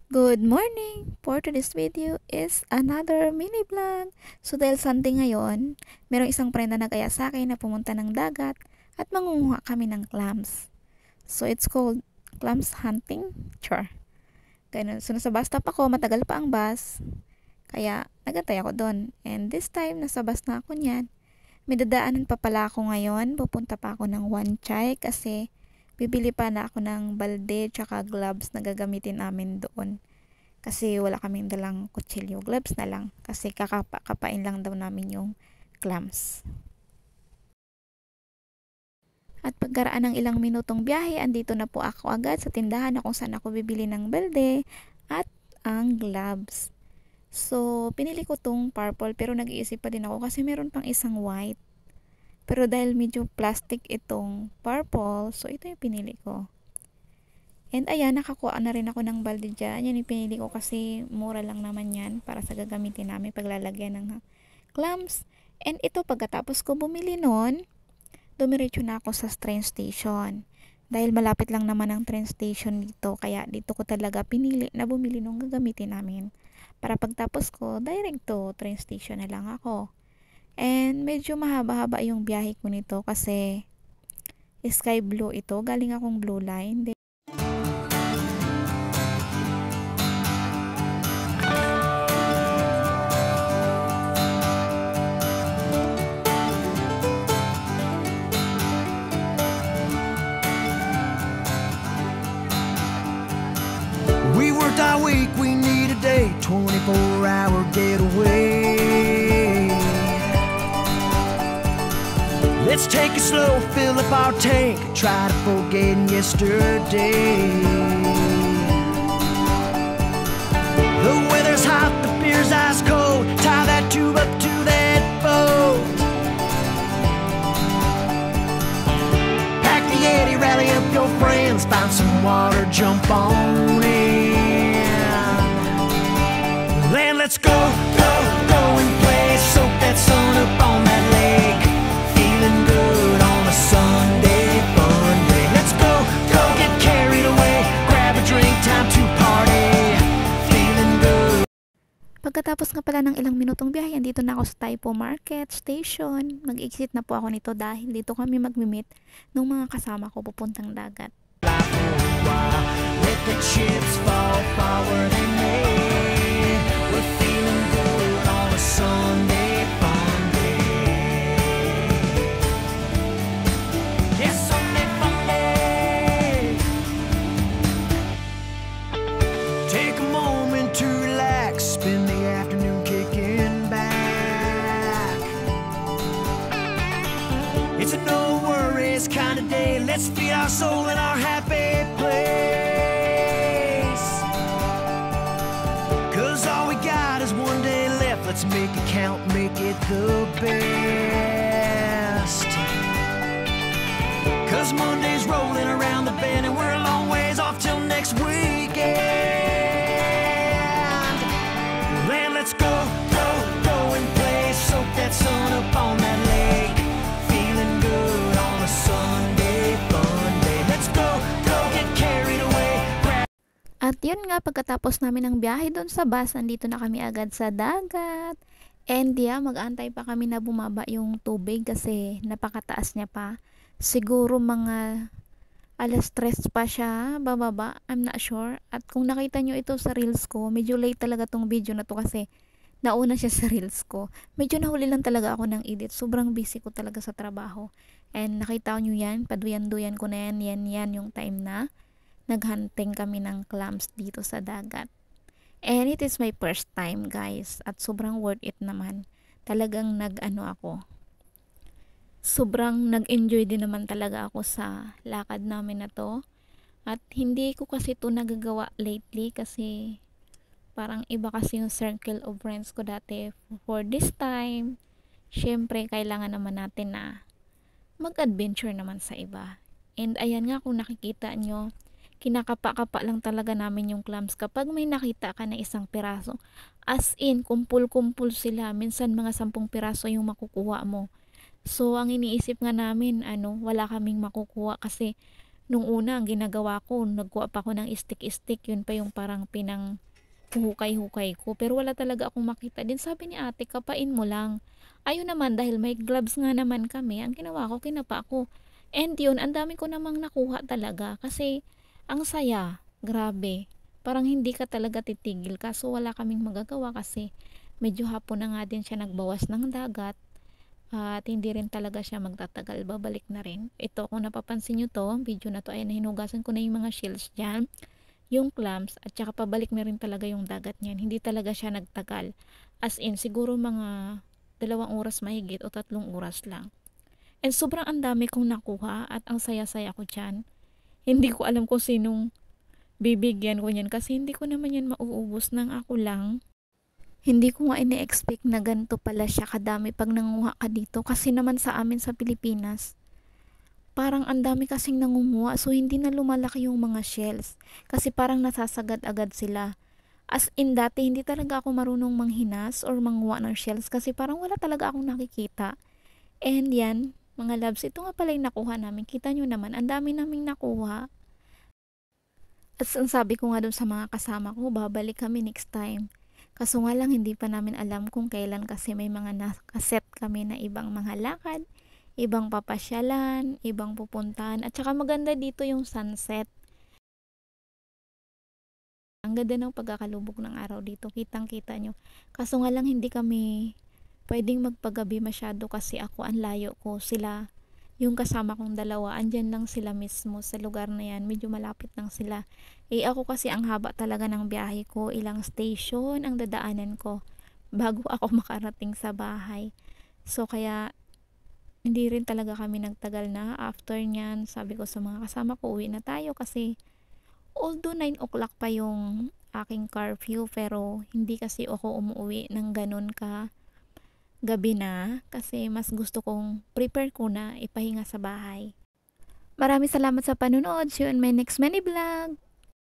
Good morning! For today's video is another mini vlog. So dahil Sunday ngayon, merong isang friend na nag-aya sa akin na pumunta ng dagat at mangunguha kami ng clams. So it's called clams hunting. Char. Ganun. So nasa bus stop ako, matagal pa ang bus. Kaya nagantay ako doon. And this time, nasa bus na ako niyan. May dadaanan pa pala ako ngayon. Pupunta pa ako ng Wan Chai kasi bibili pa na ako ng balde tsaka gloves na gagamitin namin doon. Kasi wala kaming dalang kutsilyo, gloves na lang. Kasi kapain lang daw namin yung clams. At pagkaraan ng ilang minutong biyahe, andito na po ako agad sa tindahan na kung saan ako bibili ng balde at ang gloves. So, pinili ko tong purple pero nag-iisip pa din ako kasi meron pang isang white. Pero dahil medyo plastic itong purple, so ito yung pinili ko. And ayan, nakakuha na rin ako ng balde dyan. Yan yung pinili ko kasi mura lang naman yan para sa gagamitin namin paglalagyan ng clams. And ito, pagkatapos ko bumili nun, dumiretso na ako sa train station. Dahil malapit lang naman ang train station dito, kaya dito ko talaga pinili na bumili nung gagamitin namin. Para pagtapos ko, direct to train station na lang ako. And medyo mahaba-haba yung biyahe ko nito kasi sky blue ito. Galing akong blue line. We worked our week, we need a day, 24-hour getaway. Let's take it slow, fill up our tank, try to forget yesterday. The weather's hot, the beer's ice cold, tie that tube up to that boat. Pack the Yeti, rally up your friends, find some water, jump on in. Land, let's go, go, go and play, soak that sun up on that lake. Feeling good on a Sunday fun day. Let's go, go, get carried away, grab a drink, time to party. Feeling good. Pagkatapos nga pala ng ilang minutong biyahe, andito na ako sa Taipo Market Station. Mag-exit na po ako nito dahil dito kami mag-meet ng mga kasama ko pupuntang dagat. Let the chips fall forward and may. We're feeling good on a Sunday fun day. Yes, Sunday fun day. Take a moment to relax, spend the afternoon kicking back. It's a no worries kind of day. Let's feed our soul in our happy place. 'Cause all we got is one day left. Let's make it count, make it the best. 'Cause Monday's rolling around the bend and we're a long ways off till next weekend. Land, let's go, go, go and play, soak that sun up on that lake. Feeling good on a Sunday fun day. Let's go, go, get carried away. At yun nga, pagkatapos namin ng biyahe doon sa bus, andito na kami agad sa dagat. And yeah, mag-aantay pa kami na bumaba yung tubig kasi napakataas niya pa. Siguro mga alas 3 pa siya bababa, I'm not sure. At kung nakita nyo ito sa reels ko, medyo late talaga tong video na to kasi nauna siya sa reels ko. Medyo nahuli lang talaga ako ng edit. Sobrang busy ko talaga sa trabaho. And nakita nyo yan, paduyan-duyan ko na yan, yan yung time na naghunting kami ng clams dito sa dagat. And it is my first time, guys. At sobrang worth it naman. Talagang sobrang nag-enjoy din naman talaga ako sa lakad namin na to. At hindi ko kasi to nagagawa lately kasi parang iba kasi yung circle of friends ko dati. For this time, syempre kailangan naman natin na mag-adventure naman sa iba. And ayan nga, kung nakikita nyo, kinakapa-kapa lang talaga namin yung clams kapag may nakita ka na isang piraso. As in, kumpul-kumpul sila. Minsan mga 10 piraso yung makukuha mo. So, ang iniisip nga namin, wala kaming makukuha kasi Nung una, ang ginagawa ko, nagkuha pa ako ng stick-stick, yun pa yung parang pinang hukay-hukay ko. Pero wala talaga akong makita. Din sabi ni ate, kapain mo lang. Ayun naman, dahil may gloves nga naman kami, ang ginawa ko, kinapa ko. And yun, ang dami ko namang nakuha talaga. Kasi, ang saya. Grabe. Parang hindi ka talaga titigil. Kaso wala kaming magagawa kasi medyo hapon na nga din siya nagbawas ng dagat. At hindi rin talaga siya magtatagal, babalik na rin. Ito, kung napapansin nyo to, video na to, ay nahinugasan ko na yung mga shells dyan, yung clams, at saka pabalik na rin talaga yung dagat niyan. Hindi talaga siya nagtagal. As in, siguro mga 2 oras mahigit o 3 oras lang. And sobrang ang dami kong nakuha at ang saya-saya ko dyan. Hindi ko alam kung sinong bibigyan ko niyan kasi hindi ko naman yan mauubos ng ako lang. Hindi ko nga ini-expect na ganito pala siya kadami pag nanguha ka dito kasi naman sa amin sa Pilipinas, parang ang dami kasing nangunguha so hindi na lumalaki yung mga shells kasi parang nasasagad agad sila. As in dati hindi talaga ako marunong manghinas or manguha ng shells kasi parang wala talaga akong nakikita. And yan, mga loves, ito nga pala yung nakuha namin. Kita nyo naman, ang dami naming nakuha. At ang sabi ko nga dun sa mga kasama ko, babalik kami next time. Kaso nga lang hindi pa namin alam kung kailan kasi may mga nakaset kami na ibang mga lakad, ibang papasyalan, ibang pupuntahan. At saka maganda dito yung sunset. Ang ganda ng pagkakalubog ng araw dito, kitang kita nyo. Kaso nga lang hindi kami pwedeng magpagabi masyado kasi ako ang layo ko. Sila, yung kasama kong dalawa, andyan lang sila mismo sa lugar na yan. Medyo malapit lang sila. Eh ako kasi ang haba talaga ng biyahe ko. Ilang station ang dadaanan ko bago ako makarating sa bahay. So kaya hindi rin talaga kami nagtagal na. After nyan, sabi ko sa mga kasama ko, uwi na tayo kasi although 9 o'clock pa yung aking curfew pero hindi kasi ako umuwi ng ganun ka gabi na kasi mas gusto kong prepare ko na ipahinga sa bahay. Maraming salamat sa panonood. See you in my next mini vlog.